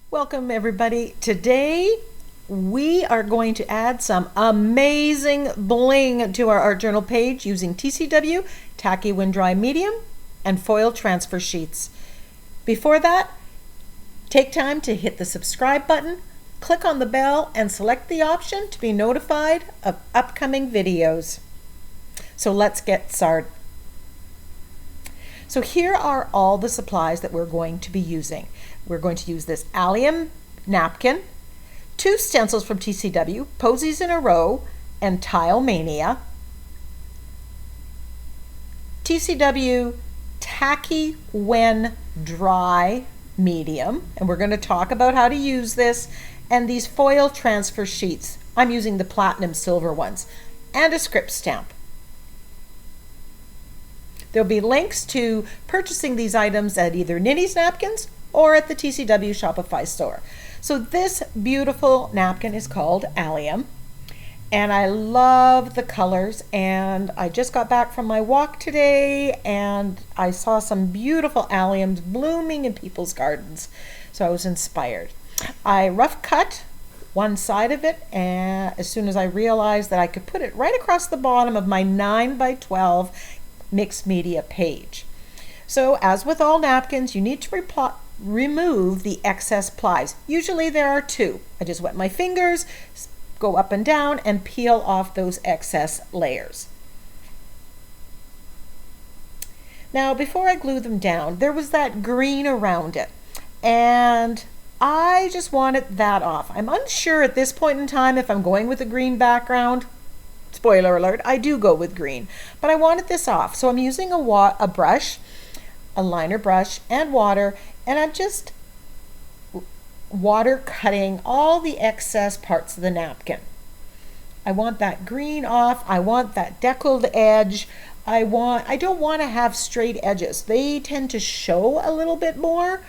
Welcome everybody. Today we are going to add some amazing bling to our art journal page using TCW, Tacky When Dry Medium, and foil transfer sheets. Before that, take time to hit the subscribe button, click on the bell, and select the option to be notified of upcoming videos. So let's get started. So here are all the supplies that we're going to be using. We're going to use this allium napkin, 2 stencils from TCW, Posies in a Row, and Tile Mania, TCW Tacky When Dry Medium, and we're going to talk about how to use this, and these foil transfer sheets. I'm using the platinum silver ones, and a script stamp. There'll be links to purchasing these items at either Ninny's Napkins or at the TCW Shopify store. So this beautiful napkin is called Allium, and I love the colors, and I just got back from my walk today and I saw some beautiful alliums blooming in people's gardens, so I was inspired. I rough cut one side of it, and as soon as I realized that I could put it right across the bottom of my 9x12 mixed media page. So as with all napkins, you need to remove the excess plies. Usually there are 2. I just wet my fingers, go up and down, and peel off those excess layers. Now before I glue them down, there was that green around it, and I just wanted that off. I'm unsure at this point in time if I'm going with a green background. Spoiler alert, I do go with green, but I wanted this off. So I'm using a brush, a liner brush, and water, and I'm just water cutting all the excess parts of the napkin. I want that green off. I want that deckled edge. I don't want to have straight edges. They tend to show a little bit more.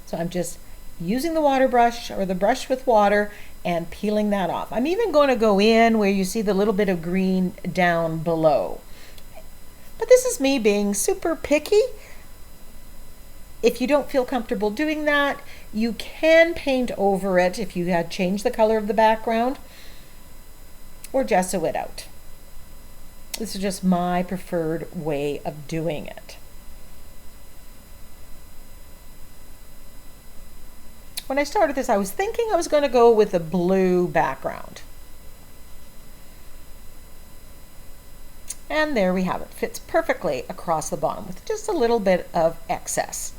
So I'm just using the water brush or the brush with water and peeling that off. I'm even going to go in where you see the little bit of green down below. But this is me being super picky. If you don't feel comfortable doing that, you can paint over it if you had changed the color of the background, or gesso it out. This is just my preferred way of doing it. When I started this, I was thinking I was going to go with a blue background. And there we have it. Fits perfectly across the bottom with just a little bit of excess.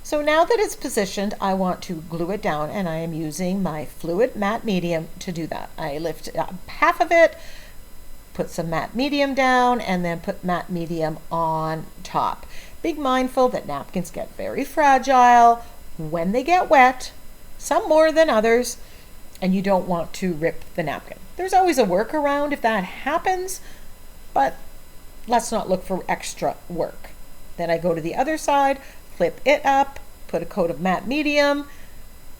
So now that it's positioned, I want to glue it down, and I am using my fluid matte medium to do that. I lift up half of it, put some matte medium down, and then put matte medium on top. Be mindful that napkins get very fragile when they get wet, some more than others, and you don't want to rip the napkin. There's always a workaround if that happens, but let's not look for extra work. Then I go to the other side, flip it up, put a coat of matte medium,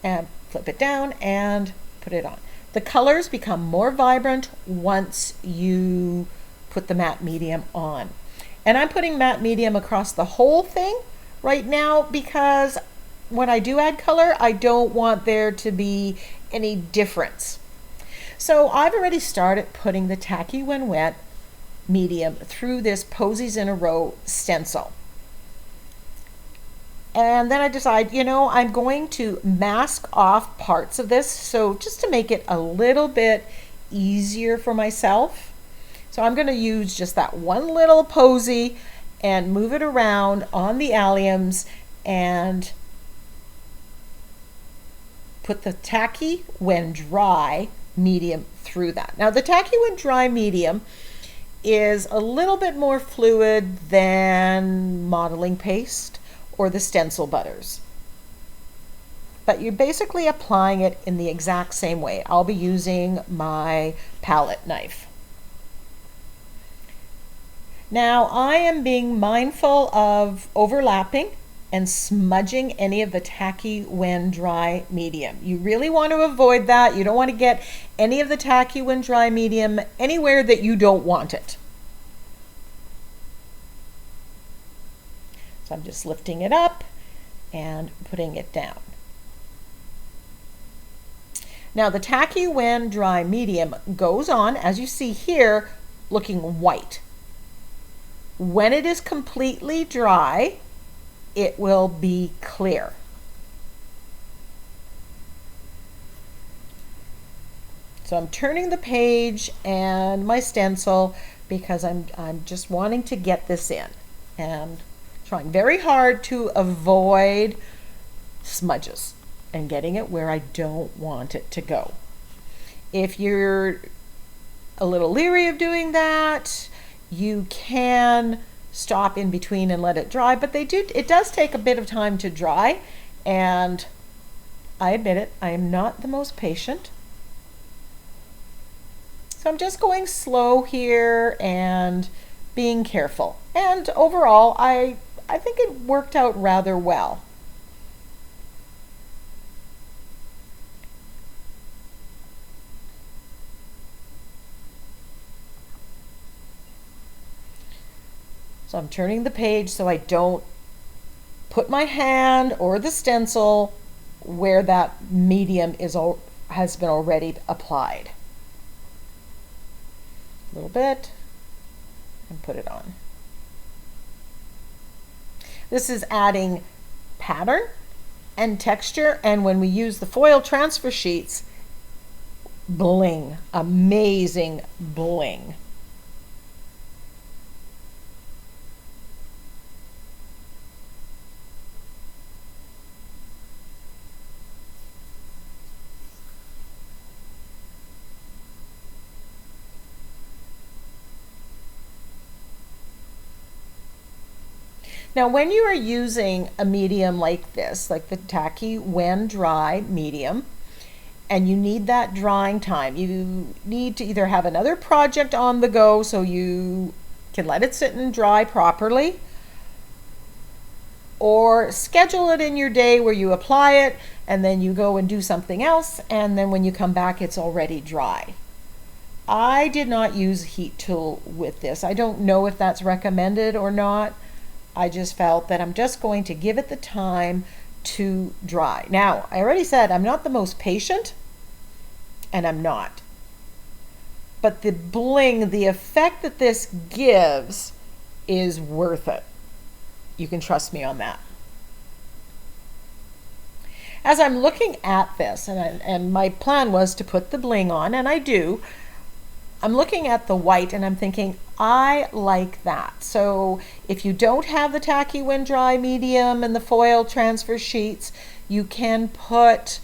and flip it down and put it on. The colors become more vibrant once you put the matte medium on. And I'm putting matte medium across the whole thing right now because when I do add color, I don't want there to be any difference. So I've already started putting the Tacky When Wet medium through this Posies in a Row stencil. And then I decide, I'm going to mask off parts of this, so just to make it a little bit easier for myself. So I'm going to use just that one little posy and move it around on the alliums and put the Tacky When Dry medium through that. Now the Tacky When Dry medium is a little bit more fluid than modeling paste or the stencil butters, but you're basically applying it in the exact same way. I'll be using my palette knife. Now I am being mindful of overlapping and smudging any of the Tacky When Dry medium. You really want to avoid that. You don't want to get any of the Tacky When Dry medium anywhere that you don't want it. So I'm just lifting it up and putting it down. Now the Tacky When Dry Medium goes on, as you see here, looking white. When it is completely dry, it will be clear. So I'm turning the page and my stencil because I'm just wanting to get this in and trying very hard to avoid smudges and getting it where I don't want it to go. If you're a little leery of doing that, you can stop in between and let it dry, but it does take a bit of time to dry, and I admit it, I am not the most patient. So I'm just going slow here and being careful. And overall, I think it worked out rather well. So I'm turning the page so I don't put my hand or the stencil where that medium has been already applied. A little bit and put it on. This is adding pattern and texture, and when we use the foil transfer sheets, bling, amazing bling. Now, when you are using a medium like this, like the Tacky When Dry Medium, and you need that drying time, you need to either have another project on the go so you can let it sit and dry properly, or schedule it in your day where you apply it and then you go and do something else, and then when you come back it's already dry. I did not use a heat tool with this. I don't know if that's recommended or not. I just felt that I'm just going to give it the time to dry. Now, I already said I'm not the most patient, and I'm not. But the bling, the effect that this gives is worth it. You can trust me on that. As I'm looking at this, and my plan was to put the bling on, and I do, I'm looking at the white and I'm thinking, I like that. So if you don't have the Tacky When Dry Medium and the foil transfer sheets, you can put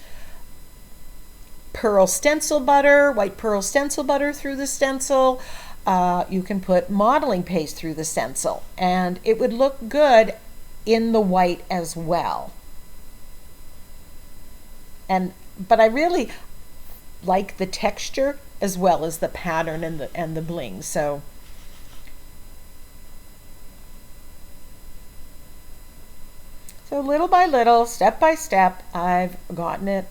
pearl stencil butter, white pearl stencil butter through the stencil. You can put modeling paste through the stencil, and it would look good in the white as well. But I really like the texture as well as the pattern and the bling. So little by little, step by step, I've gotten it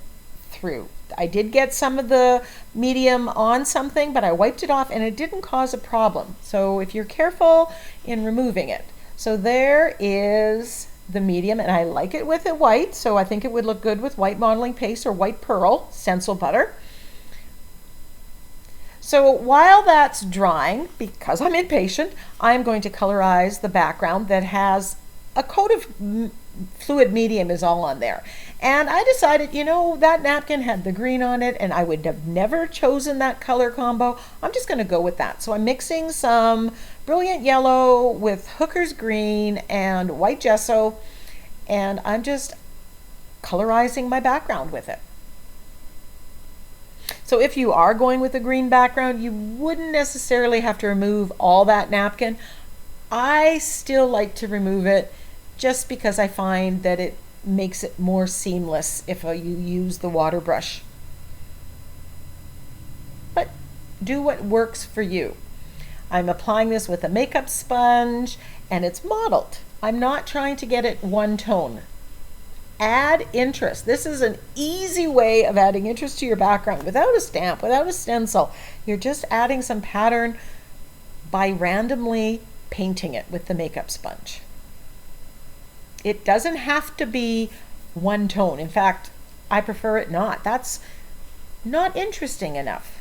through. I did get some of the medium on something, but I wiped it off and it didn't cause a problem. So if you're careful in removing it. So there is the medium, and I like it with it white, so I think it would look good with white modeling paste or white pearl stencil butter. So while that's drying, because I'm impatient, I'm going to colorize the background that has a coat of fluid medium is all on there. And I decided, you know, that napkin had the green on it and I would have never chosen that color combo. I'm just going to go with that. So I'm mixing some brilliant yellow with Hooker's green and white gesso, and I'm just colorizing my background with it. So if you are going with a green background, you wouldn't necessarily have to remove all that napkin. I still like to remove it just because I find that it makes it more seamless if you use the water brush. But do what works for you. I'm applying this with a makeup sponge and it's mottled. I'm not trying to get it one tone. Add interest. This is an easy way of adding interest to your background without a stamp, without a stencil. You're just adding some pattern by randomly painting it with the makeup sponge. It doesn't have to be one tone. In fact, I prefer it not. That's not interesting enough.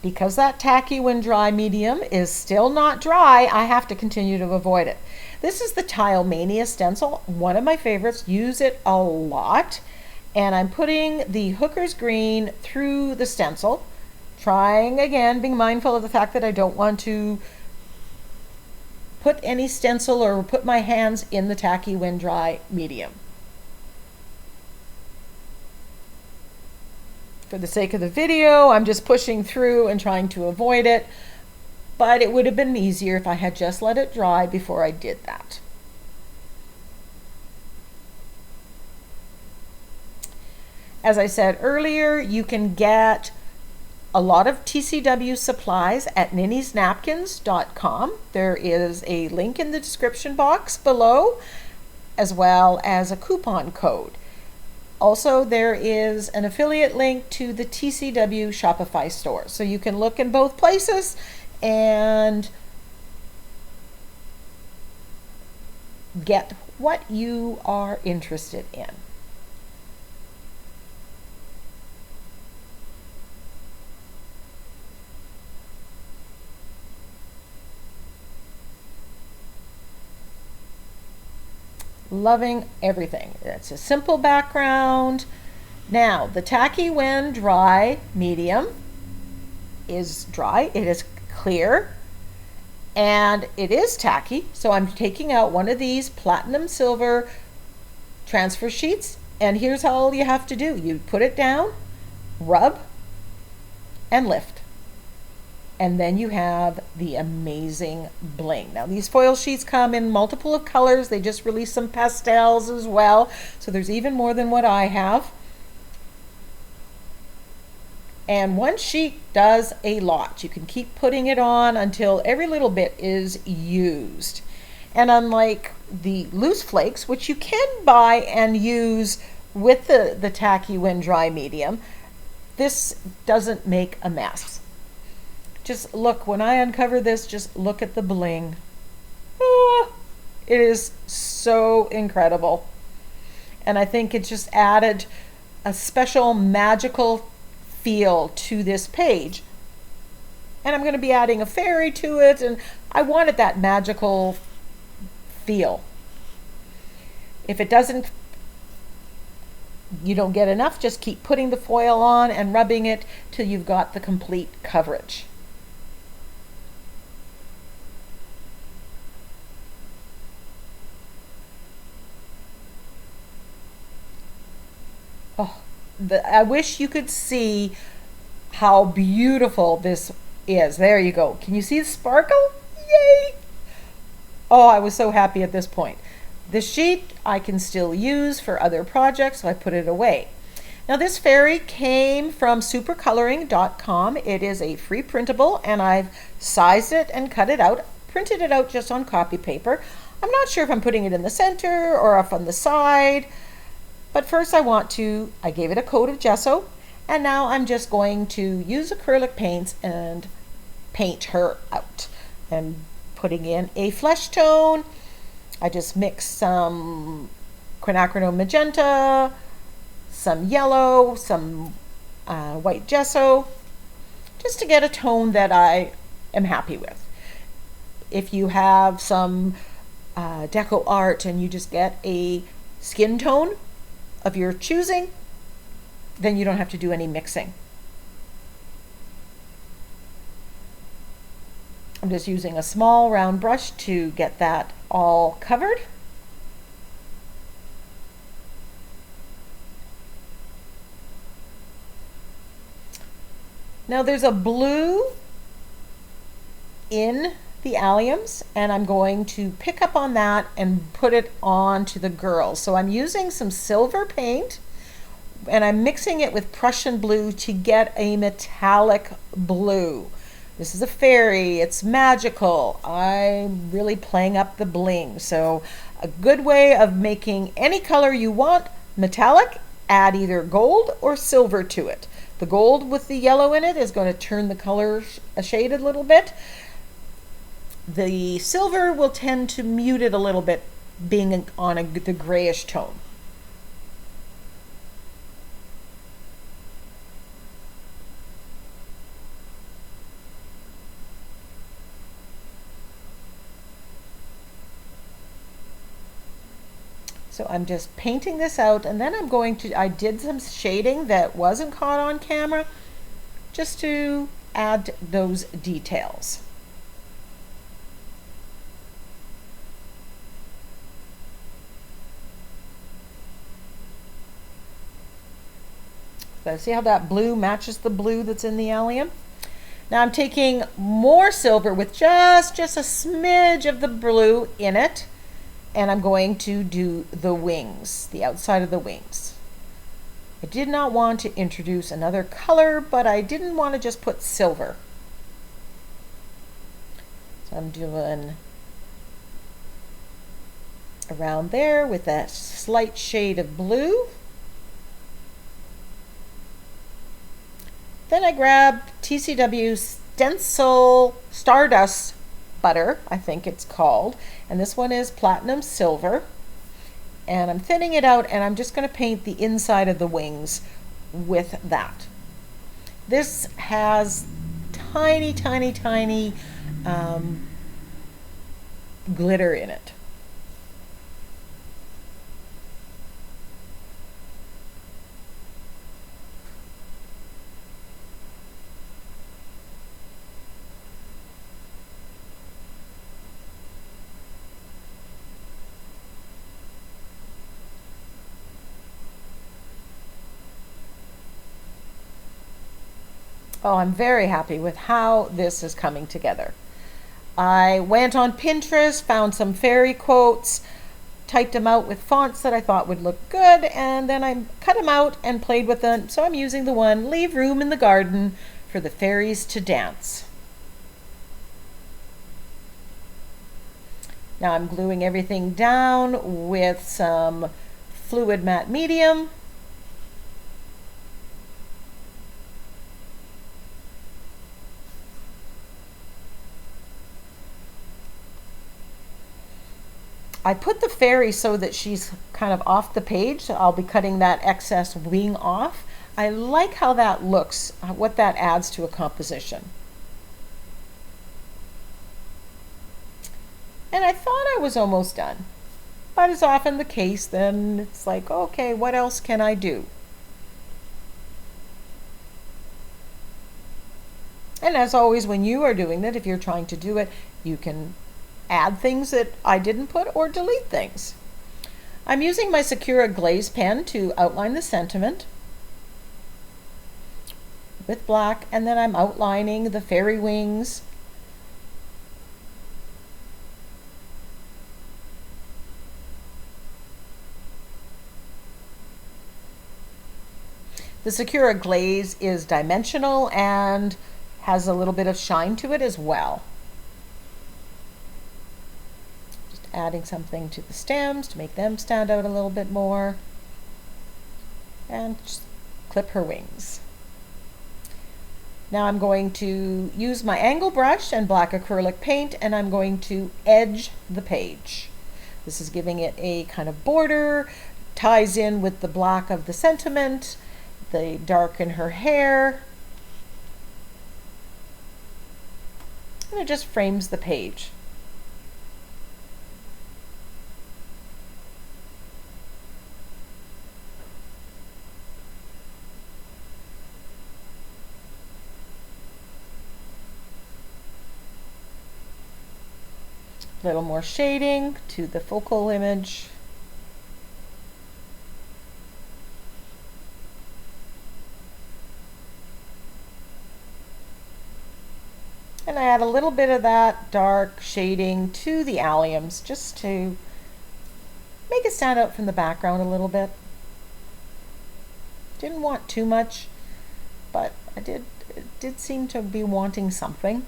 Because that Tacky When Dry medium is still not dry, I have to continue to avoid it. This is the Tile Mania stencil, one of my favorites. Use it a lot. And I'm putting the Hooker's Green through the stencil, trying again, being mindful of the fact that I don't want to put any stencil or put my hands in the Tacky When Dry medium. For the sake of the video, I'm just pushing through and trying to avoid it, but it would have been easier if I had just let it dry before I did that. As I said earlier, you can get a lot of TCW supplies at NINNYSNAPKINS.com. There is a link in the description box below, as well as a coupon code. Also, there is an affiliate link to the TCW Shopify store. So you can look in both places and get what you are interested in. Loving everything. It's a simple background. Now, the Tacky When Dry medium is dry. It is clear and it is tacky. So I'm taking out one of these platinum silver transfer sheets, and here's all you have to do. You put it down, rub, and lift. And then you have the amazing bling. Now these foil sheets come in multiple of colors. They just released some pastels as well. So there's even more than what I have. And one sheet does a lot. You can keep putting it on until every little bit is used. And unlike the loose flakes, which you can buy and use with the Tacky When Dry medium, this doesn't make a mess. Just look, when I uncover this, just look at the bling. Oh, it is so incredible. And I think it just added a special magical feel to this page. And I'm going to be adding a fairy to it, and I wanted that magical feel. If it doesn't, you don't get enough, just keep putting the foil on and rubbing it till you've got the complete coverage. Oh, I wish you could see how beautiful this is. There you go. Can you see the sparkle? Yay! Oh, I was so happy at this point. This sheet I can still use for other projects, so I put it away. Now this fairy came from supercoloring.com. It is a free printable, and I've sized it and cut it out, printed it out just on copy paper. I'm not sure if I'm putting it in the center or up on the side. But first I gave it a coat of gesso, and now I'm just going to use acrylic paints and paint her out. I'm putting in a flesh tone. I just mixed some quinacridone magenta, some yellow, some white gesso, just to get a tone that I am happy with. If you have some deco art and you just get a skin tone of your choosing, then you don't have to do any mixing. I'm just using a small round brush to get that all covered. Now there's a blue in the alliums, and I'm going to pick up on that and put it on to the girls. So I'm using some silver paint, and I'm mixing it with Prussian blue to get a metallic blue. This is a fairy, it's magical. I'm really playing up the bling. So a good way of making any color you want metallic, add either gold or silver to it. The gold with the yellow in it is going to turn the color a shade a little bit. The silver will tend to mute it a little bit, being on the grayish tone. So I'm just painting this out, and then I did some shading that wasn't caught on camera just to add those details. So see how that blue matches the blue that's in the allium? Now I'm taking more silver with just a smidge of the blue in it, and I'm going to do the wings, the outside of the wings. I did not want to introduce another color, but I didn't want to just put silver. So I'm doing around there with that slight shade of blue. Then I grabbed TCW Stencil Stardust Butter, I think it's called, and this one is platinum silver. And I'm thinning it out, and I'm just going to paint the inside of the wings with that. This has tiny, tiny, tiny glitter in it. Oh, I'm very happy with how this is coming together. I went on Pinterest, found some fairy quotes, typed them out with fonts that I thought would look good, and then I cut them out and played with them. So I'm using the one, "Leave room in the garden for the fairies to dance." Now I'm gluing everything down with some fluid matte medium. I put the fairy so that she's kind of off the page, so I'll be cutting that excess wing off. I like how that looks, what that adds to a composition. And I thought I was almost done, but as often the case, then it's like, okay, what else can I do? And as always, when you are doing that, if you're trying to do it, you can add things that I didn't put or delete things. I'm using my Sakura glaze pen to outline the sentiment with black, and then I'm outlining the fairy wings. The Sakura glaze is dimensional and has a little bit of shine to it as well. Adding something to the stems to make them stand out a little bit more, and just clip her wings. Now I'm going to use my angle brush and black acrylic paint, and I'm going to edge the page. This is giving it a kind of border, ties in with the black of the sentiment, the dark in her hair, and it just frames the page. A little more shading to the focal image. And I add a little bit of that dark shading to the alliums just to make it stand out from the background a little bit. Didn't want too much, but it did seem to be wanting something.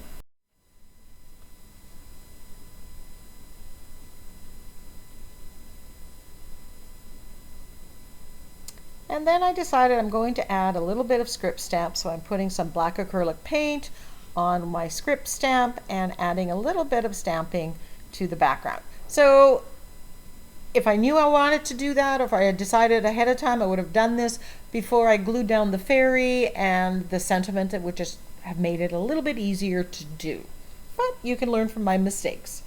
And And then I decided I'm going to add a little bit of script stamp, so I'm putting some black acrylic paint on my script stamp and adding a little bit of stamping to the background. So if I knew I wanted to do that, or if I had decided ahead of time, I would have done this before I glued down the fairy and the sentiment. It would just have made it a little bit easier to do. But you can learn from my mistakes.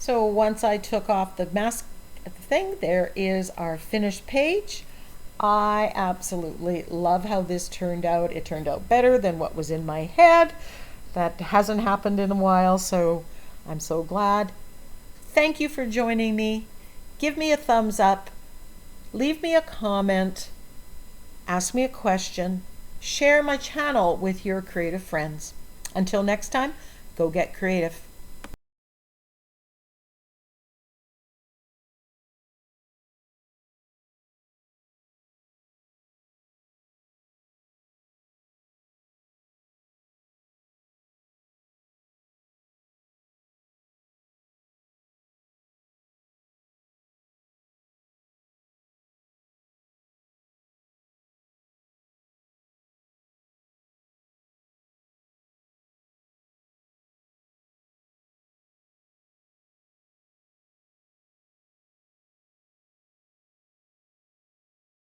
So once I took off the mask thing, there is our finished page. I absolutely love how this turned out. It turned out better than what was in my head. That hasn't happened in a while, so I'm so glad. Thank you for joining me. Give me a thumbs up. Leave me a comment. Ask me a question. Share my channel with your creative friends. Until next time, go get creative.